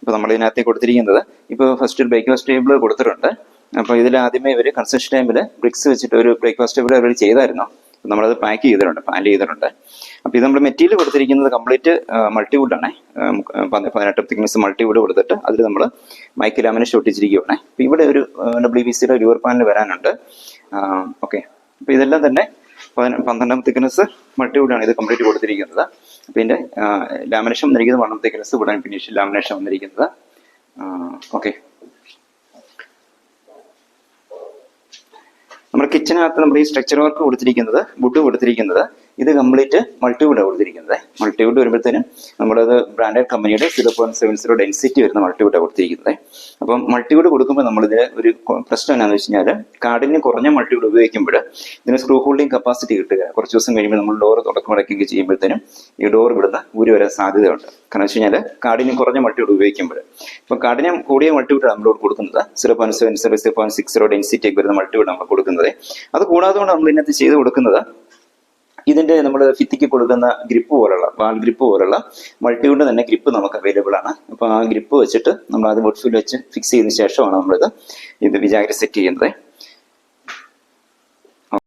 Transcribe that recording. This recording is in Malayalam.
ഇപ്പോൾ നമ്മൾ ഇതിനകത്ത് കൊടുത്തിരിക്കുന്നത് ഇപ്പോൾ ഫസ്റ്റ് ബ്രേക്ക്ഫാസ്റ്റ് ടേബിൾ കൊടുത്തിട്ടുണ്ട്. അപ്പോൾ ഇതിൽ ആദ്യമേ ഇവർ കൺസ്ട്രക്ഷൻ ടൈമിൽ ബ്രിക്സ് വെച്ചിട്ട് ഒരു ബ്രേക്ക്ഫാസ്റ്റ് ടേബിൾ അവർ ചെയ്തായിരുന്നു. നമ്മളത് പാക്ക് ചെയ്തിട്ടുണ്ട്, പാൻ ചെയ്തിട്ടുണ്ട്. അപ്പോൾ ഇത് നമ്മൾ മെറ്റീരിയൽ കൊടുത്തിരിക്കുന്നത് കംപ്ലീറ്റ് മൾട്ടിവുഡാണ്. 18 തിക്നെസ് മൾട്ടിവുഡ് കൊടുത്തിട്ട് അതിൽ നമ്മൾ മൈക്ക് ലാമിനേഷൻ ഒട്ടിച്ചിരിക്കുകയാണ്. അപ്പോൾ ഇവിടെ ഒരു WPCയുടെ ലിവർ പാനൽ വരാനുണ്ട്. ഓക്കെ, അപ്പോൾ ഇതെല്ലാം തന്നെ 12 തിക്നെസ് മൾട്ടിവുഡാണ് ഇത് കംപ്ലീറ്റ് കൊടുത്തിരിക്കുന്നത്. അപ്പോൾ ഇതിൻ്റെ ലാമിനേഷൻ വന്നിരിക്കുന്നത് 1 തിക്നെസ് വുഡൻ ഫിനിഷ് ലാമിനേഷൻ വന്നിരിക്കുന്നത്. ഓക്കെ, നമ്മുടെ കിച്ചനകത്ത് നമ്മൾ ഈ സ്ട്രക്ചർ വർക്ക് കൊടുത്തിരിക്കുന്നത് വുഡ് കൊടുത്തിരിക്കുന്നത് ഇത് കംപ്ലീറ്റ് മൾട്ടിവുഡാണ് കൊടുത്തിരിക്കുന്നത്. മൾട്ടിവുഡ് വരുമ്പോഴത്തേനും നമ്മളത് ബ്രാൻഡഡ് കമ്പനിയുടെ 0.70 ഡെൻസിറ്റി വരുന്ന മൾട്ടിവുഡാണ് കൊടുത്തിരിക്കുന്നത്. അപ്പം മൾട്ടിവുഡ് കൊടുക്കുമ്പോൾ നമ്മളിത് ഒരു പ്രശ്നം എന്താണെന്ന് വെച്ച് കഴിഞ്ഞാൽ കാടിന് കുറഞ്ഞ മൾട്ടിവുഡ് ഉപയോഗിക്കുമ്പോൾ ഇതിന് സ്ക്രൂ ഹോൾഡിംഗ് കപ്പാസിറ്റി കിട്ടുക. കുറച്ച് ദിവസം കഴിയുമ്പോൾ നമ്മൾ ഡോർ തുടക്കമടക്കുകയും ചെയ്യുമ്പോഴത്തേനും ഈ ഡോർ ഇവിടുന്ന് ഊരി വരാൻ സാധ്യതയുണ്ട്. കാരണം വെച്ച് കഴിഞ്ഞാൽ കാടിന് കുറഞ്ഞ മൾട്ടിവുഡ് ഉപയോഗിക്കുമ്പോൾ. അപ്പം കാടിന് കൂടിയ മൾട്ടിവുഡ് നമ്മളോട് കൊടുക്കുന്നത് 0.70 0.60 ഡെൻസിറ്റി ഒക്കെ വരുന്ന മൾട്ടിവുഡ് നമ്മൾ കൊടുക്കുന്നത്. അത് കൂടാതെ കൊണ്ട് നമ്മൾ ഇതിനകത്ത് ചെയ്ത് കൊടുക്കുന്നത് ഇതിന്റെ നമ്മൾ ഭിത്തിക്ക് കൊടുക്കുന്ന ഗ്രിപ്പ് പോലുള്ള വാൾ ഗ്രിപ്പ് പോലുള്ള മൾട്ടിവുഡ് തന്നെ ഗ്രിപ്പ് നമുക്ക് അവൈലബിൾ ആണ്. അപ്പോൾ ആ ഗ്രിപ്പ് വെച്ചിട്ട് നമ്മൾ അത് വുഡ് ഫിൽ വെച്ച് ഫിക്സ് ചെയ്തതിനു ശേഷമാണ് നമ്മളിത് വിചാരം സെറ്റ് ചെയ്യുന്നത്.